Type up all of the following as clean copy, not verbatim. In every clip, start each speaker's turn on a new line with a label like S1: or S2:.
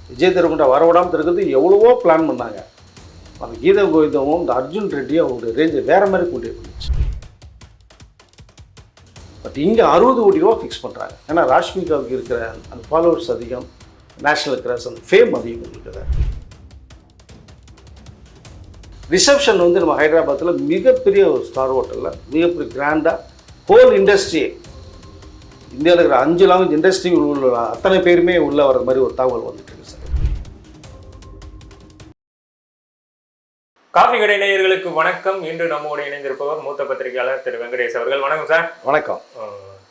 S1: விஜய் தேவர்கொண்டா வரவிடாமல் இருக்கிறது எவ்வளவோ பிளான் பண்ணாங்க. அந்த கீதம் கோவிந்தமும் இந்த அர்ஜுன் ரெட்டியும் அவங்களுடைய ரேஞ்சை வேறு மாதிரி கொண்டு போயிடுச்சு. பட் இங்கே 60 கோடி ரூபா ஃபிக்ஸ் பண்ணுறாங்க. ஏன்னா ராஷ்மிகாவுக்கு இருக்கிற அந்த ஃபாலோவர்ஸ் அதிகம், நேஷ்னல் கிராஸ், அந்த ஃபேம் அதிகம் இருக்குது. ரிசப்ஷன் வந்து நம்ம ஹைதராபாத்தில் மிகப்பெரிய ஒரு ஸ்டார் ஹோட்டலில் மிகப்பெரிய கிராண்டாக ஹோல் இண்டஸ்ட்ரி, இந்தியாவில் இருக்கிற 5 லாங்குவேஜ் இண்டஸ்ட்ரி உள்ள அத்தனை பேருமே உள்ளே வர மாதிரி ஒரு தகவல் வந்துட்டு இருக்கு சார்.
S2: காஃபி கடை நேயர்களுக்கு வணக்கம். இன்று நம்மோடு இணைந்திருப்பவர் மூத்த பத்திரிகையாளர் திரு வெங்கடேஷ் அவர்கள். வணக்கம் சார்.
S1: வணக்கம்.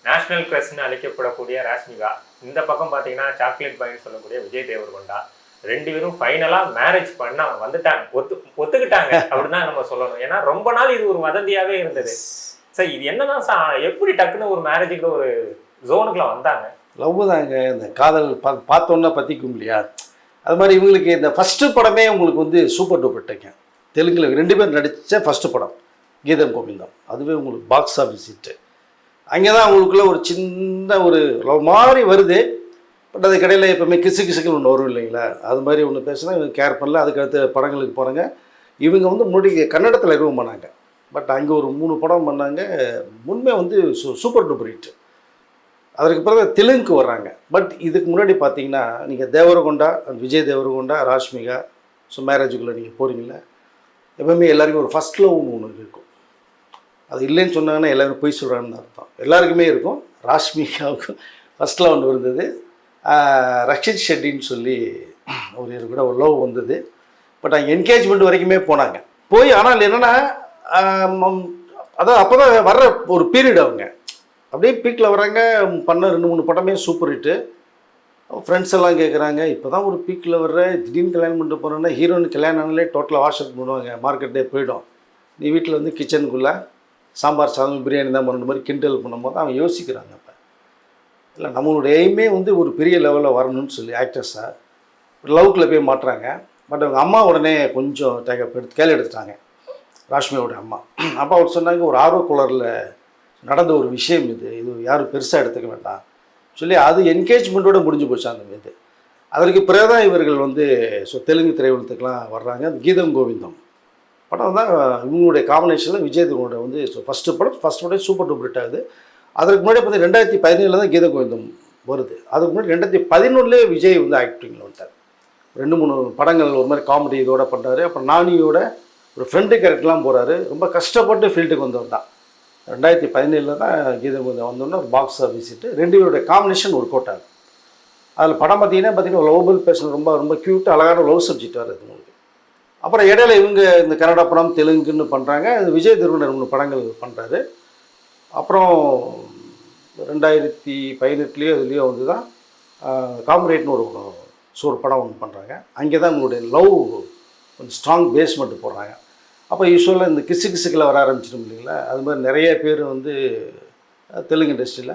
S2: நேஷனல் கிரஷ்னு அழைக்கப்படக்கூடிய ராஷ்மிகா, இந்த பக்கம் பார்த்தீங்கன்னா சாக்லேட் பாய்னு சொல்லக்கூடிய விஜய் தேவர்கொண்டா, 2 பேரும் ஃபைனலாக மேரேஜ் பண்ண வந்துட்டாங்க, ஒத்துக்கிட்டாங்க அப்படின்னு நம்ம சொல்லணும். ஏன்னா ரொம்ப நாள் இது ஒரு வதந்தியாகவே இருந்தது சார். இது என்னதான் சார், எப்படி டக்குன்னு ஒரு மேரேஜுக்கு ஒரு ஜோனுக்குள்ள வந்தாங்க?
S1: லவ் தாங்க, இந்த காதல் பார்த்தோன்னா பற்றிக்கும் இல்லையா, அது மாதிரி இவங்களுக்கு இந்த ஃபஸ்ட்டு படமே உங்களுக்கு வந்து சூப்பர் டூப்பர் டேங்க. தெலுங்கில் 2 பேர் நடித்த ஃபஸ்ட்டு படம் கீதம் கோவிந்தம், அதுவே உங்களுக்கு பாக்ஸ் ஆஃபீஸ் ஹிட்டு. அங்கே தான் அவங்களுக்குள்ள ஒரு சின்ன ஒரு லவ் மாதிரி வருது. பட் அது கடையில் எப்போவுமே கிசுக்குன்னு ஒன்று வரும் இல்லைங்களா, அது மாதிரி ஒன்று பேசினா இவங்க கேர் பண்ணல. அதுக்கடுத்து படங்களுக்கு போகிறாங்க. இவங்க வந்து முன்னாடி கன்னடத்தில் எதுவும் பண்ணாங்க, பட் அங்கே ஒரு 3 படம் பண்ணாங்க. உண்மை வந்து சூப்பர் டூப்பர் ஹிட். அதற்கு பிறகு தெலுங்குக்கு வர்றாங்க. பட் இதுக்கு முன்னாடி பார்த்தீங்கன்னா நீங்கள் தேவரகொண்டா, விஜய் தேவரகொண்டா, ராஷ்மிகா, ஸோ மேரேஜுக்குள்ளே நீங்கள் போகிறீங்களா, எப்பவுமே எல்லாருக்கும் ஒரு ஃபஸ்ட் லவ்னு ஒன்று இருக்கும். அது இல்லைன்னு சொன்னாங்கன்னா எல்லோரும் பொய் சொல்கிறாங்கன்னு அர்த்தம். எல்லாருக்குமே இருக்கும். ராஷ்மிகாவுக்கும் ஃபஸ்ட் லவ் ஒன்று இருந்தது. ரக்ஷித் ஷெட்டின்னு சொல்லி ஒரு கூட ஒரு லவ் வந்தது. பட் அங்கே என்கேஜ்மெண்ட் வரைக்குமே போனாங்க. போய் ஆனால் என்னென்னா அதான் அப்போ தான் வர்ற ஒரு பீரியட். அவங்க அப்படியே பீக்கில் வராங்க. பண்ண 2-3 படமே சூப்பர் ஹிட்டு. ஃப்ரெண்ட்ஸ் எல்லாம் கேட்குறாங்க, இப்போ தான் ஒரு பீக்கில் வர்ற, திடீர்னு கல்யாணம் பண்ணிட்டு போகிறோன்னா ஹீரோயின் கல்யாணம் ஆனாலே டோட்டலாக வாஷ் அவுட் பண்ணுவாங்க, மார்க்கெட்டே போய்டும். நீ வீட்டில் வந்து கிச்சனுக்குள்ளே சாம்பார் சாதம் பிரியாணி தான் பண்ணுற மாதிரி கிண்டல் பண்ணும்போது அவங்க யோசிக்கிறாங்க. இப்போ இல்லை, நம்மளுடைய எய்மே வந்து ஒரு பெரிய லெவலில் வரணும்னு சொல்லி ஆக்டர்ஸாக லவ்க்குள்ளே போய் மாட்டுறாங்க. பட் அவங்க அம்மா உடனே கொஞ்சம் டேக்கப் எடுத்து கேள்வி எடுத்துட்டாங்க. ராஷ்மியோட அம்மா அவர் சொன்னாங்க, ஒரு ஆர்வக்குளரில் நடந்த ஒரு விஷயம் இது யாரும் பெருசாக எடுத்துக்க வேண்டாம் சொல்லி அது என்கேஜ்மெண்ட்டோடு முடிஞ்சு போச்சு அந்த மீது. அதற்கு பிறகு தான் இவர்கள் வந்து தெலுங்கு திரையுலகத்துக்கெலாம் வர்றாங்க. அந்த கீதம் கோவிந்தம் படம் தான் இவங்களுடைய காம்பினேஷனில் விஜய் தேவர்கொண்டா வந்து ஃபஸ்ட்டு படம் சூப்பர் டூப்பர் ஹிட் ஆகுது. அதற்கு முன்னாடி பார்த்து 2017 தான் கீதம் கோவிந்தம் வருது. அதுக்கு முன்னாடி 2011 விஜய் வந்து ஆக்டிங்கில் வந்துட்டார். 2-3 படங்கள் ஒரு மாதிரி காமெடி இதோட பண்ணுறாரு. அப்புறம் நானியோட ஒரு ஃப்ரெண்டு கேரக்டர்லாம் போகிறாரு. ரொம்ப கஷ்டப்பட்டு ஃபீல்டுக்கு வந்தவர் தான். 2017 தான் கீதம் கோவிந்தம் வந்தோன்னா ஒரு பாக்ஸ் ஆஃபீஸ் ஹிட்டு. 2 பேருடைய காம்பினேஷன் ஒர்க் அவுட் ஆகுது. அதில் படம் பார்த்தீங்கன்னா லவ்பல் பேசணும், ரொம்ப ரொம்ப க்யூட்டாக அழகான லவ் சப்ஜெக்ட் வருது உங்களுக்கு. அப்புறம் இடையில இவங்க இந்த கன்னடா படம் தெலுங்குன்னு பண்ணுறாங்க. விஜய் தேவர்கொண்டா 2 படங்கள் பண்ணுறாரு. அப்புறம் 2018 இதுலேயோ வந்து தான் காம்ரேட்னு ஒரு படம் ஒன்று பண்ணுறாங்க. அங்கே தான் உங்களுடைய லவ் கொஞ்சம் ஸ்ட்ராங் பேஸ்மெண்ட் போடுறாங்க. அப்போ யூஸ்வலாக இந்த கிசுக்கில் வர ஆரம்பிச்சிடும் இல்லைங்களா, அது மாதிரி நிறைய பேர் வந்து தெலுங்கு இண்டஸ்ட்ரியில்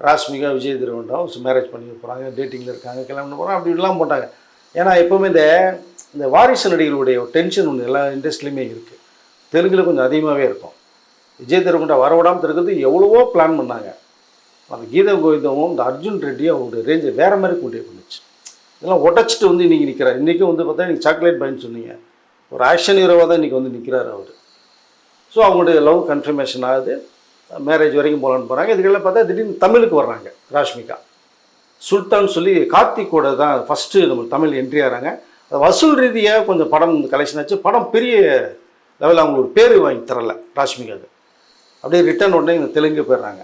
S1: ராஷ்மிகா விஜய் தேவர்கொண்டாவும் மேரேஜ் பண்ணி போகிறாங்க, டேட்டிங்கில் இருக்காங்க, கல்யாணம் பண்ண போகிறாங்க, அப்படிலாம் போட்டாங்க. ஏன்னா எப்போவுமே இந்த வாரிசு நடிகளுடைய டென்ஷன் ஒன்று எல்லா இண்டஸ்ட்ரியிலுமே இருக்குது. தெலுங்கில் கொஞ்சம் அதிகமாகவே இருக்கும். விஜய் தேவர்கொண்டா வரவிடாமல் இருக்கிறது எவ்வளவோ பிளான் பண்ணாங்க. அந்த கீதம் கோவிந்தமும் இந்த அர்ஜுன் ரெட்டியும் அவங்களுடைய ரேஞ்சை வேறு மாதிரி கொண்டு போயிடுச்சு. இதெல்லாம் உடச்சிட்டு வந்து இன்றைக்கி நிற்கிறார். இன்றைக்கும் வந்து பார்த்தா நீங்கள் சாக்லேட் பாய்னு சொன்னீங்க, ஒரு ஆக்ஷன் ஹீரோவாக தான் இன்றைக்கி வந்து நிற்கிறார் அவர். ஸோ அவங்களுடைய லவ் கன்ஃபர்மேஷன் ஆகுது. மேரேஜ் வரைக்கும் போகலான்னு போகிறாங்க. இதுக்கெல்லாம் பார்த்தா திடீர்னு தமிழுக்கு வர்றாங்க. ராஷ்மிகா சுல்தான் சொல்லி கார்த்திக்கோட தான் ஃபஸ்ட்டு நம்ம தமிழ் என்ட்ரி ஆகிறாங்க. அது வசூல் ரீதியாக கொஞ்சம் படம் கலெக்ஷன் ஆச்சு. படம் பெரிய லெவலில் அவங்களுக்கு ஒரு பேர் வாங்கி தரலை ராஷ்மிகாவுக்கு. அப்படியே ரிட்டர்ன் உடனே இங்கே தெலுங்கு போகிறாங்க.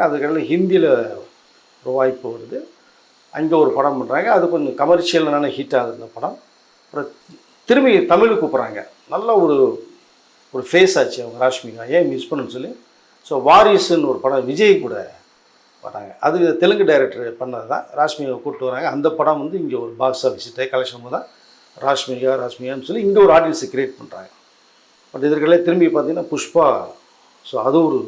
S1: அதுக்கெல்லாம் ஹிந்தியில் ஒரு வாய்ப்பு வருது. அங்கே ஒரு படம் பண்ணுறாங்க. அது கொஞ்சம் கமர்ஷியலான ஹிட் ஆகுது அந்த படம். அப்புறம் திரும்பி தமிழுக்கு கூப்பிட்றாங்க. நல்ல ஒரு ஃபேஸ் ஆச்சு அவங்க ராஷ்மிகா, ஏன் மிஸ் பண்ணுன்னு சொல்லி. ஸோ வாரிசுன்னு ஒரு படம் விஜய் கூட வராங்க. அது தெலுங்கு டைரக்டர் பண்ணது தான். ராஷ்மிகா கூப்பிட்டு வராங்க. அந்த படம் வந்து இங்கே ஒரு பாக்ஸ் ஆஃபீஸ் கலெக்ஷன் தான் ராஷ்மிகான்னு சொல்லி இங்கே ஒரு ஆடியன்ஸை க்ரியேட் பண்ணுறாங்க. பட் இதற்கெல்லாம் திரும்பி பார்த்தீங்கன்னா புஷ்பா, ஸோ அது ஒரு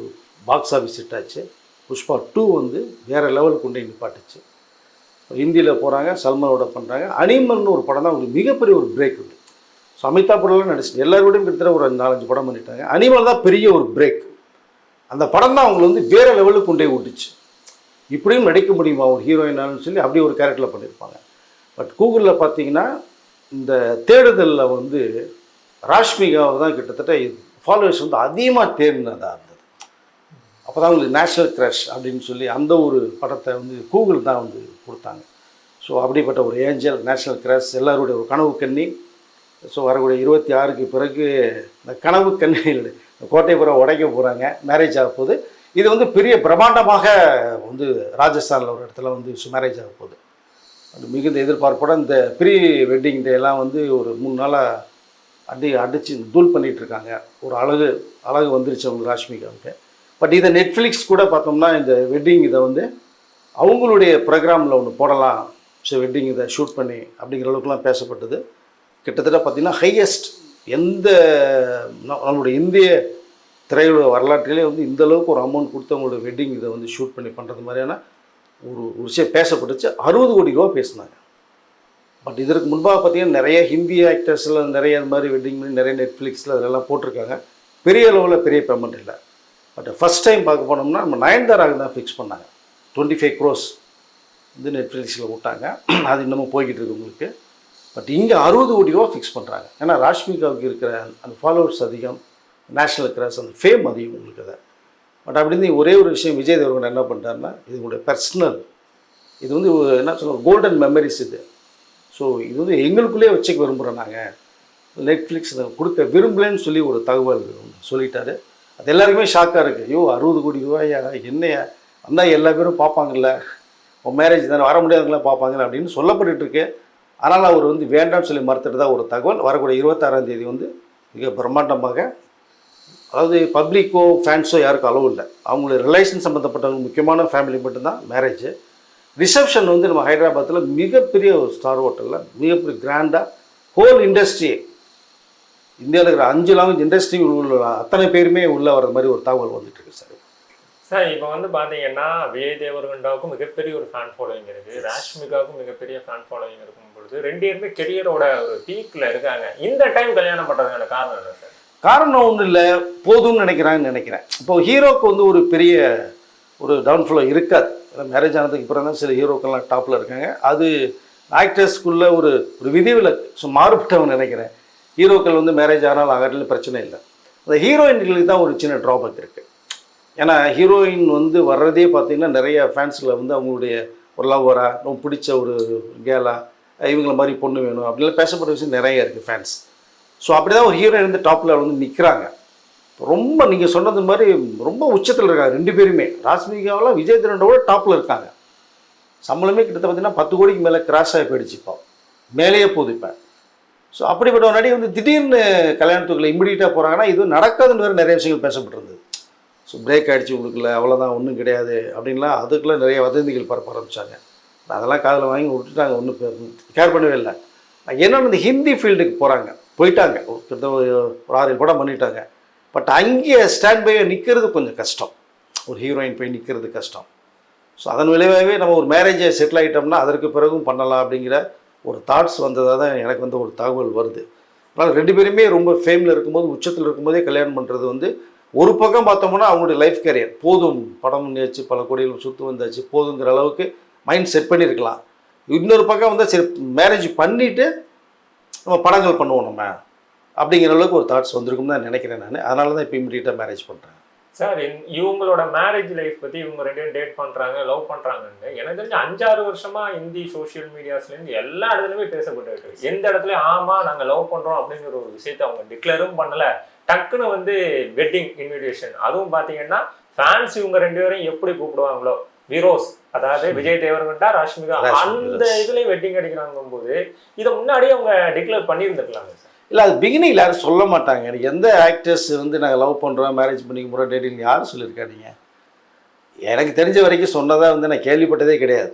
S1: பாக்ஸ் ஆஃபீஸ் ஹிட் ஆச்சு. புஷ்பா 2 வந்து வேறு லெவலுக்கு கொண்டு நிப்பாட்டுச்சு. ஹிந்தியில் போகிறாங்க, சல்மானோட பண்ணுறாங்க. அனிமல்னு ஒரு படம் தான் உங்களுக்கு மிகப்பெரிய ஒரு பிரேக் உண்டு. ஸோ அமிதாப் படம்லாம் நடிச்சு எல்லாரோடையும் கிட்டத்தட்ட ஒரு 4-5 படம் பண்ணிட்டாங்க. அனிமல் தான் பெரிய ஒரு பிரேக். அந்த படம் தான் அவங்களை வந்து வேறு லெவலுக்கு கொண்டே விட்டுச்சு. இப்படியும் நடிக்க முடியுமா ஒரு ஹீரோயினான்னு சொல்லி அப்படி ஒரு கேரக்டரில் பண்ணியிருப்பாங்க. பட் கூகுளில் பார்த்தீங்கன்னா இந்த தேடுதலில் வந்து ராஷ்மிகாவை தான் கிட்டத்தட்ட ஃபாலோவர்ஸ் வந்து அதிகமாக தேடினதாக இருந்தது. அப்போ தான் உங்களுக்கு நேஷ்னல் க்ரஷ் அப்படின்னு சொல்லி அந்த ஒரு படத்தை வந்து கூகுள் தான் வந்து கொடுத்தாங்க. ஸோ அப்படிப்பட்ட ஒரு ஏஞ்சல், நேஷ்னல் க்ரஷ், எல்லாருடைய ஒரு கனவு கண்ணி. ஸோ வரக்கூடிய 26க்கு பிறகு இந்த கனவு கண்ணிகளுடைய கோட்டைப்புறம் உடைக்க போகிறாங்க, மேரேஜ் ஆக போகுது. இது வந்து பெரிய பிரம்மாண்டமாக வந்து ராஜஸ்தானில் ஒரு இடத்துல வந்து மேரேஜ் ஆக போகுது. அது மிகுந்த எதிர்பார்ப்போட இந்த ப்ரீ வெட்டிங் டேலாம் வந்து ஒரு 3 நாளாக அடித்து தூள் பண்ணிகிட்ருக்காங்க. ஒரு அழகு வந்துருச்சு அவங்க ராஷ்மிகாவுக்கு. பட் இதை நெட்ஃப்ளிக்ஸ் கூட பார்த்தோம்னா இந்த வெட்டிங் இதை வந்து அவங்களுடைய ப்ரோக்ராமில் ஒன்று போடலாம், ஸோ வெட்டிங் இதை ஷூட் பண்ணி அப்படிங்கிற அளவுக்குலாம் பேசப்பட்டது. கிட்டத்தட்ட பார்த்திங்கன்னா ஹையஸ்ட் எந்த நம்மளுடைய இந்திய திரையுலக வரலாற்றிலே வந்து இந்தளவுக்கு ஒரு அமௌண்ட் கொடுத்து அவங்களோட வெட்டிங் இதை வந்து ஷூட் பண்ணி பண்ணுறது மாதிரியான ஒரு விஷயம் பேசப்பட்டுச்சு. 60 கோடி ரூபா பேசினாங்க. பட் இதற்கு முன்பாக பார்த்திங்கன்னா நிறைய ஹிந்தி ஆக்டர்ஸில் நிறைய இந்த மாதிரி வெட்டிங் பண்ணி நிறைய நெட்ஃப்ளிக்ஸில் அதெல்லாம் போட்டிருக்காங்க. பெரிய அளவில் பெரிய பேமெண்ட் இல்லை. பட் ஃபஸ்ட் டைம் பார்க்க போனோம்னா நம்ம நயன்தாராக தான் ஃபிக்ஸ் பண்ணாங்க. 25 crores வந்து நெட்ஃப்ளிக்ஸில் விட்டாங்க. அது இன்னமும் போய்கிட்டு இருக்கு உங்களுக்கு. பட் இங்கே 60 கோடி ரூபா ஃபிக்ஸ் பண்ணுறாங்க. ஏன்னா ராஷ்மிகாவுக்கு இருக்கிற அந்த ஃபாலோவர்ஸ் அதிகம், நேஷ்னல் கிராஸ், அந்த ஃபேம் அதிகம் உங்களுக்கு. அதை பட் அப்படின்னு ஒரே ஒரு விஷயம் விஜய் தேவர்கொண்டா என்ன பண்ணுறாருன்னா, இது உங்களுடைய பர்சனல், இது வந்து என்ன சொல்லுவோம், கோல்டன் மெமரிஸ் இது. ஸோ இது வந்து எங்களுக்குள்ளேயே வச்சுக்க விரும்புகிறோம், நாங்கள் நெட்ஃப்ளிக்ஸ் கொடுக்க விரும்பலன்னு சொல்லி ஒரு தகவல் சொல்லிட்டாரு. அது எல்லாருக்குமே ஷாக்காக இருக்குது. ஐயோ 60 கோடி ரூபாயா, என்னையா வந்தால் எல்லா பேரும் பார்ப்பாங்கல்ல, உன் மேரேஜ் தானே, வர முடியாதுங்களா பார்ப்பாங்கல்ல அப்படின்னு சொல்லப்பட்டுருக்கு. ஆனால் அவர் வந்து வேண்டாம்னு சொல்லி மறுத்துட்டு தான் ஒரு தகவல். வரக்கூடிய 26ஆம் தேதி வந்து மிக பிரம்மாண்டமாக, அதாவது பப்ளிக்கோ ஃபேன்ஸோ யாருக்கும் அளவு இல்லை, அவங்களுடைய ரிலேஷன் சம்மந்தப்பட்டவங்க முக்கியமான ஃபேமிலி மட்டும்தான் மேரேஜ். ரிசப்ஷன் வந்து நம்ம ஹைதராபாத்தில் மிகப்பெரிய ஒரு ஸ்டார் ஹோட்டலில் மிகப்பெரிய கிராண்டாக ஹோல் இண்டஸ்ட்ரி, இந்தியாவில் இருக்கிற 5 லாங்குவேஜ் இண்டஸ்ட்ரி உள்ள அத்தனை பேருமே உள்ளே வர்ற மாதிரி ஒரு தகவல் வந்துட்டுருக்கு சார்.
S2: சார் இப்போ வந்து பார்த்தீங்கன்னா விஜய் தேவர்கொண்டாவுக்கும் மிகப்பெரிய ஒரு ஃபேன் ஃபாலோவிங் இருக்குது, ராஷ்மிகாவுக்கும் மிகப்பெரிய ஃபேன் ஃபாலோவிங் இருக்கும் பொழுது 2 பேருமே கெரியரோட ஒரு பீக்கில் இருக்காங்க. இந்த டைம் கல்யாணம் பண்ணுறதுக்கான காரணம் என்ன சார்?
S1: காரணம் ஒன்றும் இல்லை, போதும்னு நினைக்கிறேன். இப்போ ஹீரோக்கு வந்து ஒரு பெரிய ஒரு டவுன்ஃப்ளோ இருக்காது. மேரேஜ் ஆனதுக்கு அப்புறம் தான் சில ஹீரோக்கெல்லாம் டாப்பில் இருக்காங்க. அது ஆக்டர்ஸ்க்குள்ளே ஒரு விதிவிலக்கு மாறுபட்டவங்க நினைக்கிறேன். ஹீரோக்கள் வந்து மேரேஜ் ஆனால் ஆகிறதுல பிரச்சனை இல்லை. அந்த ஹீரோயின்களுக்கு தான் ஒரு சின்ன ட்ராபேக் இருக்குது. ஏன்னா ஹீரோயின் வந்து வர்றதே பார்த்திங்கன்னா நிறைய ஃபேன்ஸில் வந்து அவங்களுடைய ஒரு லவ்வராக, ரொம்ப பிடிச்ச ஒரு கேலாக, இவங்கள மாதிரி பொண்ணு வேணும் அப்படின்லாம் பேசப்படுற விஷயம் நிறைய இருக்குது ஃபேன்ஸ். ஸோ அப்படி தான் ஒரு ஹீரோயின் வந்து டாப்பில் வந்து நிற்கிறாங்க. ரொம்ப நீங்கள் சொன்னது மாதிரி ரொம்ப உச்சத்தில் இருக்காங்க 2 பேருமே. ராஷ்மிகாவில் விஜய் தேவர்கொண்டாவோட டாப்பில் இருக்காங்க. சம்பளமே கிட்டத்தட்ட பார்த்திங்கன்னா 10 கோடிக்கு மேலே கிராஸ் ஆகி போயிடுச்சு, இப்போ மேலேயே போகுது இப்போ. ஸோ அப்படிப்பட்ட ஒரு நடிகை வந்து திடீர்னு கல்யாணத்துக்குள்ளே இம்மிடியட்டாக போகிறாங்கன்னா இது நடக்காதுன்னு வேறு நிறைய விஷயங்கள் பேசப்பட்டிருந்தது. ஸோ பிரேக் ஆகிடுச்சு உங்களுக்குள்ள, அவ்வளோதான், ஒன்றும் கிடையாது அப்படின்லாம் அதுக்குள்ளே நிறைய வதந்திகள் பரப்ப ஆரம்பித்தாங்க. அதெல்லாம் காதில் வாங்கி விட்டுட்டாங்க, ஒன்றும் கேர் பண்ணவே இல்லை. என்னென்னு இந்த ஹிந்தி ஃபீல்டுக்கு போயிட்டாங்க, கிட்டத்தட்ட ஒரு 6-7 படம் பண்ணிட்டாங்க. பட் அங்கே ஸ்டாண்ட் பை நிற்கிறது கொஞ்சம் கஷ்டம், ஒரு ஹீரோயின் போய் நிற்கிறது கஷ்டம். ஸோ அதன் விளைவாகவே நம்ம ஒரு மேரேஜை செட்டில் ஆகிட்டோம்னா அதற்கு பிறகும் பண்ணலாம் அப்படிங்கிற ஒரு தாட்ஸ் வந்ததாக தான் எனக்கு வந்து ஒரு தகவல் வருது. அதனால் 2 பேருமே ரொம்ப ஃபேமில் இருக்கும்போது, உச்சத்தில் இருக்கும்போதே கல்யாணம் பண்ணுறது வந்து ஒரு பக்கம் பார்த்தோம்னா அவங்களுடைய லைஃப் கேரியர் போதும், படம் பண்ணியாச்சு, பல கோடிகள் சுற்று வந்தாச்சு, போதுங்கிற அளவுக்கு மைண்ட் செட் பண்ணியிருக்கலாம். இன்னொரு பக்கம் வந்து சரி மேரேஜ் பண்ணிவிட்டு நம்ம படங்கள் பண்ணுவோம் நம்ம அப்படிங்கிற அளவுக்கு ஒரு தாட்ஸ் வந்திருக்கும்னு தான் நினைக்கிறேன் நான். அதனால தான் இப்போ இமீடியட்டாக மேரேஜ் பண்ணுறேன்.
S2: சார் இவங்களோட மேரேஜ் லைஃப் பற்றி இவங்க 2 பேரும் டேட் பண்ணுறாங்க, லவ் பண்ணுறாங்கன்னு எனக்கு தெரிஞ்ச 5-6 வருஷமாக இந்தி சோஷியல் மீடியாஸ்லேருந்து எல்லா இடத்துலையுமே பேசப்பட்டு இருக்கு. எந்த இடத்துலையும் ஆமாம் நாங்கள் லவ் பண்ணுறோம் அப்படிங்கிற ஒரு விஷயத்தை அவங்க டிக்ளேரும் பண்ணலை. டக்குன்னு வந்து வெட்டிங் இன்விடேஷன், அதுவும் பார்த்தீங்கன்னா ஃபேன்ஸ் இவங்க 2 பேரையும் எப்படி கூப்பிடுவாங்களோ, விரோஸ், அதாவது விஜய் தேவர்கொண்டா, ராஷ்மிகா, அந்த இதுலேயும் வெட்டிங் அடிக்கிறாங்கும் போது இதை முன்னாடியே அவங்க டிக்ளேர் பண்ணியிருந்துருக்கலாங்க சார்.
S1: இல்லை, அது பிகினிங் யாரும் சொல்ல மாட்டாங்க. எனக்கு எந்த ஆக்டர்ஸ் வந்து நாங்கள் லவ் பண்ணுறோம், மேரேஜ் பண்ணிக்க போகிறோம், டேட்டிங் யாரும் சொல்லியிருக்காதீங்க. எனக்கு தெரிஞ்ச வரைக்கும் சொன்னதாக வந்து நான் கேள்விப்பட்டதே கிடையாது.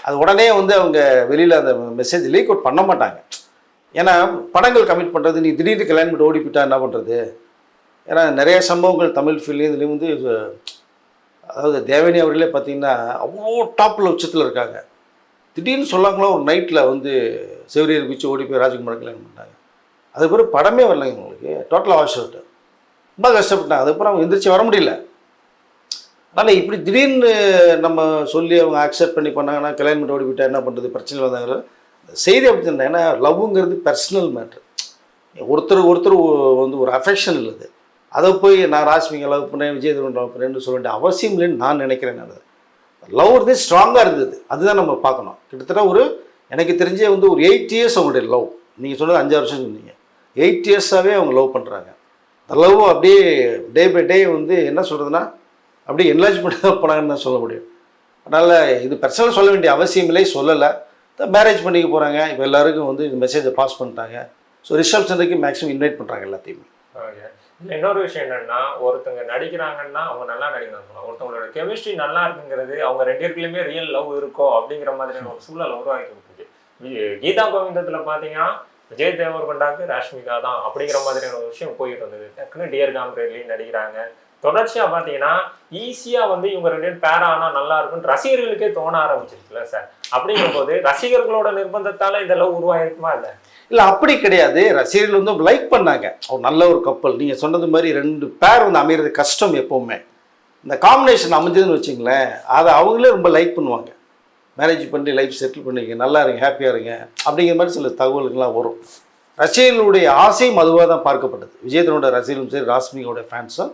S1: அது உடனே வந்து அவங்க வெளியில் அந்த மெசேஜ் லீக் அவுட் பண்ண மாட்டாங்க. ஏன்னா படங்கள் கமிட் பண்ணுறது, நீ திடீர்னு கல்யாணம் பண்ணிட்டு ஓடி போயிட்டா என்ன பண்ணுறது? ஏன்னா நிறைய சம்பவங்கள் தமிழ் ஃபீல்ட்லேயும் இதுலேயும் வந்து, அதாவது தேவனி அவர்களே பார்த்திங்கன்னா அவ்வளோ டாப்பில் உச்சத்தில் இருக்காங்க. திடீர்னு சொல்லாங்களோ ஒரு நைட்டில் வந்து செவிலியர் குச்சி ஓடி போய் ராஜ்குமார் கல்யாணம் பண்ணாங்க. அதுக்கப்புறம் படமே வரலைங்க உங்களுக்கு, டோட்டலாக வாஷ் அவுட்டு, ரொம்ப கஷ்டப்பட்டாங்க. அதுக்கப்புறம் அவங்க எந்திரிச்சு வர முடியல. அதனால் இப்படி திடீர்னு நம்ம சொல்லி அவங்க அக்செப்ட் பண்ணி பண்ணாங்கன்னா கல்யாணம் பண்ணி ஓடி போயிட்டா என்ன பண்ணுறது, பிரச்சனை வந்தாங்க. செய்தி அப்படி தான். ஏன்னா லவ்வுங்கிறது பர்சனல் மேட்ரு. ஒருத்தர் வந்து ஒரு அஃபெக்ஷன் இல்லது. அதை போய் நான் ராஷ்மிகா லவ் பண்ணேன், விஜய் தேவரகொண்டா லவ் பண்ணேன்னு சொல்ல வேண்டிய அவசியம் இல்லைன்னு நான் நினைக்கிறேன். நான் லவ் வந்து ஸ்ட்ராங்காக இருந்தது, அதுதான் நம்ம பார்க்கணும். கிட்டத்தட்ட எனக்கு தெரிஞ்சே வந்து ஒரு 8 இயர்ஸ் அவங்களுடைய லவ். நீங்கள் சொன்னது 5 வருஷம் சொன்னீங்க, 8 இயர்ஸாகவே அவங்க லவ் பண்ணுறாங்க. அந்த லவ் அப்படியே டே பை டே வந்து என்ன சொல்கிறதுனா அப்படியே என்லார்ஜ் பண்ணி தான் போனாங்கன்னு தான் சொல்ல முடியும். அதனால் இது பர்சனலாக சொல்ல வேண்டிய அவசியம் இல்லை, சொல்லலை. மேரேஜ் பண்ணிக்க போகிறாங்க. இப்போ எல்லாருக்கும் வந்து இந்த மெசேஜை பாஸ் பண்ணிட்டாங்க. ஸோ ரிசப்ஷனுக்கு மேக்ஸிமம் இன்வைட் பண்ணுறாங்க எல்லாத்தையுமே.
S2: இன்னொரு விஷயம் என்னன்னா, ஒருத்தங்க நடிக்கிறாங்கன்னா அவங்க நல்லா நடிக்கணும். ஒருத்தவங்களோட கெமிஸ்ட்ரி நல்லா இருக்குங்கிறது அவங்க 2 பேருக்குள்ளயுமே ரியல் லவ் இருக்கோ அப்படிங்கிற மாதிரியான ஒரு சூழல் உருவாக்கி கொடுக்குது. கீதா கோவிந்தத்துல பாத்தீங்கன்னா விஜய் தேவர்கொண்டாக்கு ராஷ்மிகா தான் அப்படிங்கிற மாதிரியான ஒரு விஷயம் போயிட்டு இருந்தது. டக்குன்னு டியர் காம்ரேட்லி நடிக்கிறாங்க. தொடர்ச்சியா பாத்தீங்கன்னா ஈஸியா வந்து இவங்க 2 பேரும் பேரா ஆனா நல்லா இருக்கும்னு ரசிகர்களுக்கே தோண ஆரம்பிச்சிருக்குல்ல சார். அப்படிங்கும் போது ரசிகர்களோட நிர்பந்தத்தால இந்த லவ் உருவாயிருக்குமா இல்ல?
S1: இல்லை அப்படி கிடையாது. ரசிகர்கள் வந்து லைக் பண்ணாங்க. ஒரு நல்ல ஒரு கப்பல். நீங்கள் சொன்னது மாதிரி 2 பேர் வந்து அமைகிறது கஷ்டம். எப்போவுமே இந்த காம்பினேஷன் அமைஞ்சதுன்னு வச்சுங்களேன், அதை அவங்களே ரொம்ப லைக் பண்ணுவாங்க. மேரேஜ் பண்ணி லைஃப் செட்டில் பண்ணிக்க, நல்லா இருங்க, ஹாப்பியாக இருங்க அப்படிங்கிற மாதிரி சில தகவல்கள்லாம் வரும். ரசிகர்களுடைய ஆசையும் அதுவாக தான் பார்க்கப்பட்டது. விஜயதனோட ரசிகர்களும் சரி, ராஷ்மிகாவோட ஃபேன்ஸும்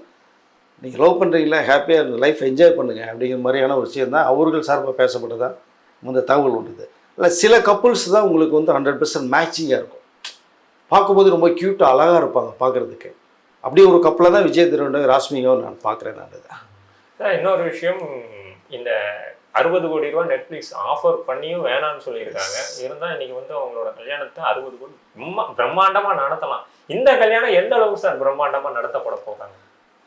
S1: நீங்கள் லவ் பண்ணுறீங்களா, ஹாப்பியாக இருங்க, லைஃப் என்ஜாய் பண்ணுங்கள் அப்படிங்கிற மாதிரியான ஒரு விஷயம் தான் அவர்கள் சார்பாக பேசப்பட்டதான் இந்த தகவல் உண்டுது. இல்லை சில கப்புள்ஸ் தான் உங்களுக்கு வந்து 100% மேட்சிங்காக இருக்கும். பார்க்கும்போது ரொம்ப க்யூட்டாக அழகாக இருப்பாங்க பார்க்குறதுக்கு. அப்படி ஒரு கப்பலை தான் விஜய் தேவரகொண்டா ராஷ்மிகாவும் நான் பார்க்குறேன். நான்
S2: இன்னொரு விஷயம், இந்த 60 கோடி ரூபாய் நெட்ஃப்ளிக்ஸ் ஆஃபர் பண்ணியும் வேணான்னு சொல்லியிருக்காங்க. இருந்தால் இன்னைக்கு வந்து அவங்களோட கல்யாணத்தை 60 கோடி பிரம்மாண்டமாக நடத்தலாம். இந்த கல்யாணம் எந்த அளவுக்கு சார் பிரம்மாண்டமாக நடத்தப்பட போகிறாங்க?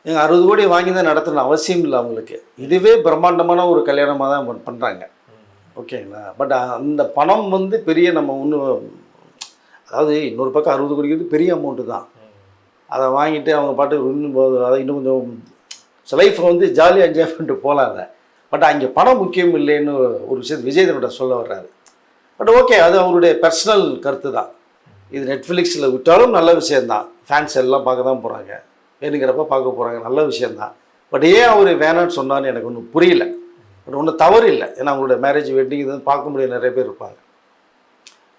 S1: எங்கள் 60 கோடி வாங்கி தான் நடத்தணும் அவசியம் இல்லை அவங்களுக்கு. இதுவே பிரம்மாண்டமான ஒரு கல்யாணமாக தான் பண்ணுறாங்க. ஓகேங்களா? பட் அந்த பணம் வந்து பெரிய நம்ம ஒன்றும், அதாவது இன்னொரு பக்கம் 60 கோடிக்கு பெரிய அமௌண்ட்டு தான். அதை வாங்கிட்டு அவங்க பாட்டு அதை இன்னும் கொஞ்சம் லைஃப்பை வந்து ஜாலியாக என்ஜாய் பண்ணிட்டு போகலாம். அதை பட் அங்கே பணம் முக்கியம் இல்லைன்னு ஒரு விஷயத்தை விஜய் தேவரகொண்டா சொல்ல வர்றாரு. பட் ஓகே, அது அவருடைய பர்சனல் கருத்து தான். இது நெட்ஃப்ளிக்ஸில் விட்டாலும் நல்ல விஷயந்தான். ஃபேன்ஸ் எல்லாம் பார்க்க தான் போகிறாங்க, வேணுங்கிறப்ப பார்க்க போகிறாங்க, நல்ல விஷயந்தான். பட் ஏன் அவர் வேணான்னு சொன்னான்னு எனக்கு ஒன்றும் புரியல. பட் ஒன்றும் தவறு இல்லை. ஏன்னா அவங்களோட மேரேஜ் வெட்டிங் இது பார்க்க முடியாது, நிறைய பேர் இருப்பாங்க.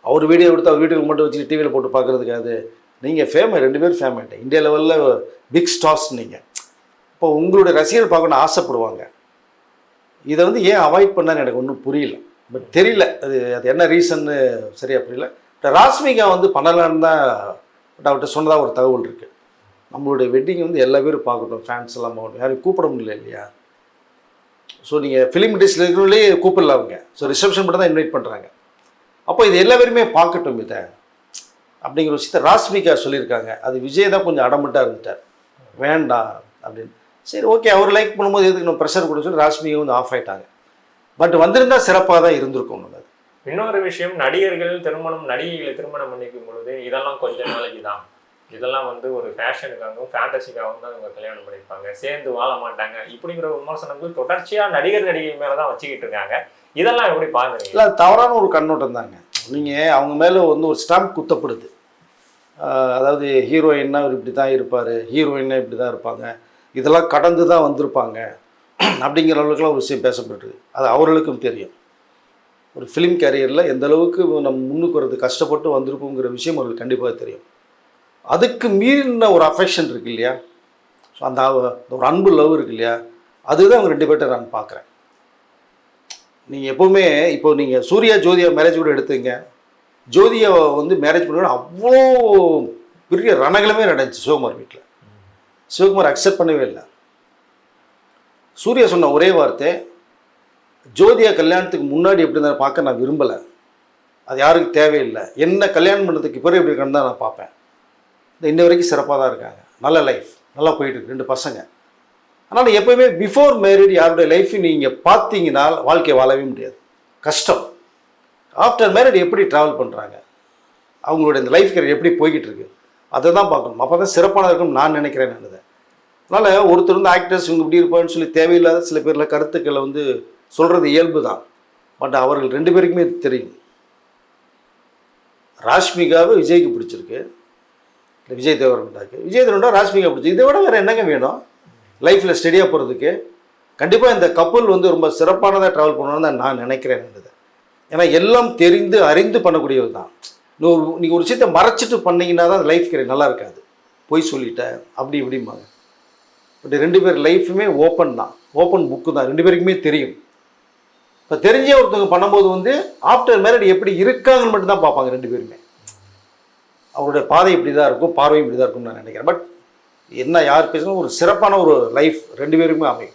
S1: அவர் வீடியோ எடுத்து அவர் வீட்டுக்கு மட்டும் வச்சுட்டு டிவியில் போட்டு பார்க்குறதுக்காது. நீங்கள் 2 பேரும் ஃபேம் ஆகிட்டேன், இந்தியா லெவலில் பிக் ஸ்டார்ஸ் நீங்கள். இப்போ உங்களுடைய ரசிகர்கள் பார்க்கணுன்னு ஆசைப்படுவாங்க. இதை வந்து ஏன் அவாய்ட் பண்ணான்னு எனக்கு ஒன்றும் புரியல. பட் தெரியல அது என்ன ரீசன்னு சரியா புரியல. ராஷ்மிகா வந்து பண்ணலான்னு தான் அவர்கிட்ட சொன்னதாக ஒரு தகவல் இருக்குது. நம்மளுடைய வெட்டிங் வந்து எல்லா பேரும் பார்க்கட்டும், ஃபேன்ஸ் எல்லாம் பார்க்கட்டும், யாரும் கூப்பிட முடியல இல்லையா? ஸோ நீங்கள் ஃபிலிம் இண்டஸ்ட்ரியில் இருக்கிறவங்களே கூப்பிடல அவங்க. ஸோ ரிசப்ஷன் மட்டும் தான் இன்வைட் பண்ணுறாங்க. அப்போ இது எல்லா பேருமே பார்க்கட்டும் இதை அப்படிங்கிற விஷயத்தை ராஷ்மிகா சொல்லியிருக்காங்க. அது விஜய் தான் கொஞ்சம் அடமட்டாக இருந்துட்டார், வேண்டாம் அப்படின்னு. சரி ஓகே, அவர் லைக் பண்ணும்போது எதுக்கு நம்ம ப்ரெஷர் கொடுக்க சொல்லி ராஷ்மிகா வந்து ஆஃப் ஆகிட்டாங்க. பட் வந்திருந்தால் சிறப்பாக தான் இருந்திருக்கும். அது
S2: இன்னொரு விஷயம், நடிகர்கள் நடிகைகளை திருமணம் பண்ணிக்கும் பொழுது இதெல்லாம் கொஞ்ச நாளைக்கு தான், இதெல்லாம் வந்து ஒரு ஃபேஷனுக்காகவும் ஃபேண்டசிக்காகவும் தான் அவங்க கல்யாணம் பண்ணியிருப்பாங்க, சேர்ந்து வாழ மாட்டாங்க இப்படிங்கிற விமர்சனங்கள் தொடர்ச்சியாக நடிகர் நடிகை மேலே தான் வச்சுக்கிட்டு இருக்காங்க. இதெல்லாம் எப்படி பார்க்குறீங்க? இல்லை,
S1: தவறான ஒரு கண்ணோட்டம் தாங்க. நீங்கள் அவங்க மேலே வந்து ஒரு ஸ்டாம்ப் குத்தப்படுது. அதாவது ஹீரோயின்னா அவர் இப்படி தான் இருப்பார், ஹீரோயின்னா இப்படி தான் இருப்பாங்க, இதெல்லாம் கடந்து தான் வந்திருப்பாங்க அப்படிங்கிற அளவுக்குலாம் ஒரு விஷயம் பேசப்பட்டுருக்கு. அது அவர்களுக்கும் தெரியும். ஒரு ஃபிலிம் கேரியரில் எந்த அளவுக்கு நம்ம முன்னுக்கு வரது கஷ்டப்பட்டு வந்திருக்குங்கிற விஷயம் அவர்களுக்கு கண்டிப்பாக தெரியும். அதுக்கு மீறின ஒரு அஃபெக்ஷன் இருக்குது இல்லையா? ஸோ அந்த ஒரு அன்பு லவ் இருக்குது இல்லையா? அதுதான் அவங்க 2 பேர்ட்ட நான் பார்க்குறேன். நீங்கள் எப்போவுமே இப்போ நீங்கள் சூர்யா ஜோதியா மேரேஜ் கூட எடுத்துங்க. ஜோதியை வந்து மேரேஜ் பண்ண அவ்வளோ பெரிய ரணங்களுமே நடந்துச்சு சிவகுமார் வீட்டில். சிவகுமார் அக்செப்ட் பண்ணவே இல்லை. சூர்யா சொன்ன ஒரே வார்த்தை, ஜோதியா கல்யாணத்துக்கு முன்னாடி எப்படி இருந்தாலும் பார்க்க நான் விரும்பலை, அது யாருக்கும் தேவையில்லை, என்ன கல்யாணம் பண்ணதுக்கு பிறகு எப்படி இருக்கான்னு தான் நான் பார்ப்பேன். இன்ன வரைக்கும் சிறப்பாக தான் இருக்காங்க, நல்ல லைஃப் நல்லா போயிட்டுருக்கு, 2 பசங்க. அதனால் எப்போயுமே பிஃபோர் மேரிட் யாருடைய லைஃப்பை நீங்கள் பார்த்தீங்கன்னா வாழ்க்கையை வாழவே முடியாது, கஷ்டம். ஆஃப்டர் மேரிட் எப்படி ட்ராவல் பண்ணுறாங்க, அவங்களுடைய இந்த லைஃப் கேரியர் எப்படி போய்கிட்டு இருக்கு, அதை தான் பார்க்கணும். அப்போ தான் சிறப்பானதாக இருக்கும்னு நான் நினைக்கிறேன். நான் அதனால் ஒருத்தர் வந்து ஆக்டர்ஸ் இவங்க இப்படி இருப்பான்னு சொல்லி தேவையில்லாத சில பேரில் கருத்துக்களை வந்து சொல்கிறது இயல்பு தான். பட் அவர்கள் 2 பேருக்குமே தெரியும். ராஷ்மிகாவை விஜய்க்கு பிடிச்சிருக்கு, இல்லை விஜய் தேவரகொண்டாக்கு, விஜய் தேவரகொண்டா ராஷ்மிகா பிடிச்சி. இதை விட வேறு என்னங்க வேணும் லைஃப்பில் ஸ்டெடியாக போகிறதுக்கு? கண்டிப்பாக இந்த கப்பல் வந்து ரொம்ப சிறப்பானதாக ட்ராவல் பண்ணணும்னு தான் நான் நினைக்கிறேன். ஏன்னா எல்லாம் தெரிந்து அறிந்து பண்ணக்கூடியது தான். நீங்கள் ஒரு விஷயத்தை மறைச்சிட்டு பண்ணீங்கன்னா தான் அது லைஃப் நல்லா இருக்காது. போய் சொல்லிட்டேன் அப்படி இப்படிம்பாங்க. பட் 2 பேர் லைஃபுமே ஓப்பன் தான், ஓப்பன் புக்கு தான், 2 பேருக்குமே தெரியும். இப்போ தெரிஞ்ச ஒருத்தவங்க பண்ணும்போது வந்து ஆஃப்டர் மேரேஜ் எப்படி இருக்காங்கன்னு மட்டும் தான் பார்ப்பாங்க 2 பேருமே. அவருடைய பாதை இப்படி தான் இருக்கும், பார்வையும் இப்படி தான் இருக்கும்னு நான் நினைக்கிறேன். பட் என்ன யார் பேசினாலும் ஒரு சிறப்பான ஒரு லைஃப் 2 பேருக்குமே அமையும்.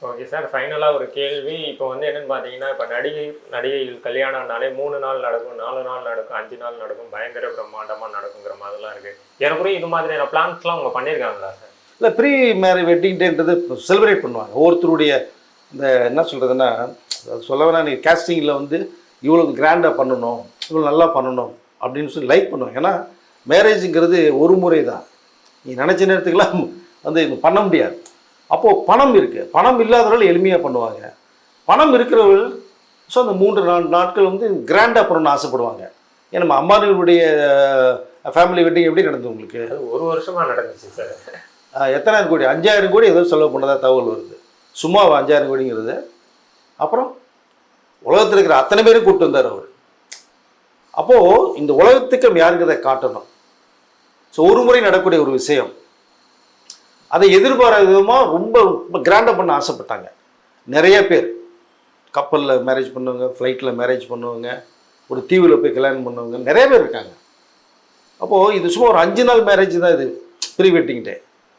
S2: ஓகே சார், ஃபைனலாக ஒரு கேள்வி. இப்போ வந்து என்னென்னு பார்த்தீங்கன்னா, இப்போ நடிகைகள் கல்யாணம்னாலே 3 நாள் நடக்கும், 4 நாள் நடக்கும், 5 நாள் நடக்கும், பயங்கர பிரம்மாண்டமாக நடக்குங்கிற மாதிரிலாம் இருக்குது. எனக்குரிய இது மாதிரியான பிளான்ஸ்லாம் அவங்க பண்ணியிருக்காங்களா சார்?
S1: இல்லை, ப்ரீ மேரேஜ் வெட்டிங் டேன்றது செலிப்ரேட் பண்ணுவாங்க. ஒவ்வொருத்தருடைய இந்த என்ன சொல்கிறதுன்னா, அது சொல்ல வேணா, நீங்கள் கேஸ்டிங்கில் வந்து இவ்வளோ கிராண்டாக பண்ணணும், இவ்வளோ நல்லா பண்ணணும் அப்படின்னு சொல்லி லைக் பண்ணுவாங்க. ஏன்னா மேரேஜுங்கிறது ஒரு முறை தான். நீ நினச்ச நேரத்துக்கெல்லாம் வந்து இது பண்ண முடியாது. அப்போது பணம் இருக்குது, பணம் இல்லாதவர்கள் எளிமையாக பண்ணுவாங்க. பணம் இருக்கிறவர்கள் ஸோ அந்த 3-4 நாட்கள் வந்து கிராண்டாக பண்ணணும்னு ஆசைப்படுவாங்க. ஏன்னா நம்ம அம்மானுடைய ஃபேமிலி வெட்டிங் எப்படி நடந்தது உங்களுக்கு?
S2: அது 1 வருஷமாக நடந்துச்சு சார்.
S1: எத்தனாயிரம் கோடி? 5000 கோடி ஏதோ செலவு பண்ணதாக தகவல் வருது. சும்மா 5000 கோடிங்கிறது. அப்புறம் உலகத்தில் இருக்கிற அத்தனை பேரும் கூப்பிட்டு வந்தார் அவர். அப்போது இந்த உலகத்துக்கு நம்ம யாருங்கிறத காட்டணும். ஸோ ஒரு முறை நடக்கக்கூடிய ஒரு விஷயம், அதை எதிர்பாராத விதமாக ரொம்ப ரொம்ப கிராண்டாக பண்ண ஆசைப்பட்டாங்க நிறைய பேர். கப்பலில் மேரேஜ் பண்ணுவாங்க, ஃப்ளைட்டில் மேரேஜ் பண்ணுவாங்க, ஒரு தீவில் போய் கல்யாணம் பண்ணுவாங்க, நிறைய பேர் இருக்காங்க. அப்போது இது சும்மா ஒரு 5 நாள் மேரேஜ் தான் இது, ப்ரீ வெட்டிங் டே.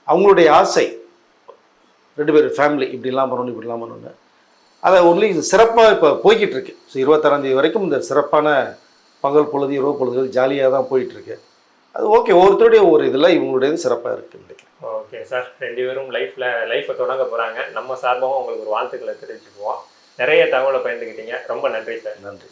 S1: அவங்களுடைய ஆசை 2 பேர் ஃபேமிலி இப்படிலாம் பண்ணணும், இப்படிலாம் பண்ணணுன்னு. அதை ஒன்லி இது சிறப்பாக இப்போ போய்கிட்டு இருக்கு. ஸோ 26ஆம் தேதி வரைக்கும் இந்த சிறப்பான பகல் பொழுது இரவு பொழுதுகள் ஜாலியாக தான் போயிட்டுருக்கு. அது ஓகே, ஒவ்வொருத்தருடைய ஒரு இதில் இவங்களுடையது சிறப்பாக இருக்குது.
S2: ஓகே சார், 2 பேரும் லைஃப்பை தொடங்க போகிறாங்க. நம்ம சார்பாகவும் உங்களுக்கு ஒரு வாழ்த்துக்களை தெரிவிச்சுக்குவோம். நிறைய தகவலை பயந்துக்கிட்டீங்க. ரொம்ப நன்றி சார்.
S1: நன்றி.